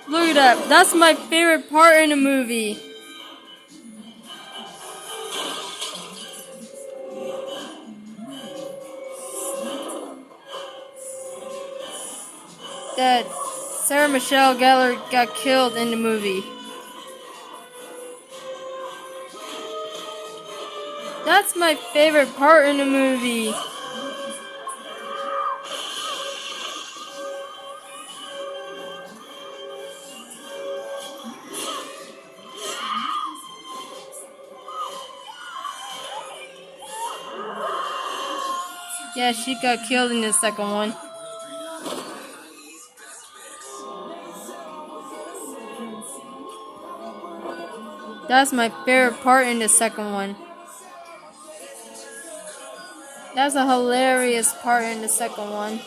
Look at that. That's my favorite part in the movie. That Sarah Michelle Gellar got killed in the movie. That's my favorite part in the movie. Yeah, she got killed in the second one. That's my favorite part in the second one. That's a hilarious part in the second one.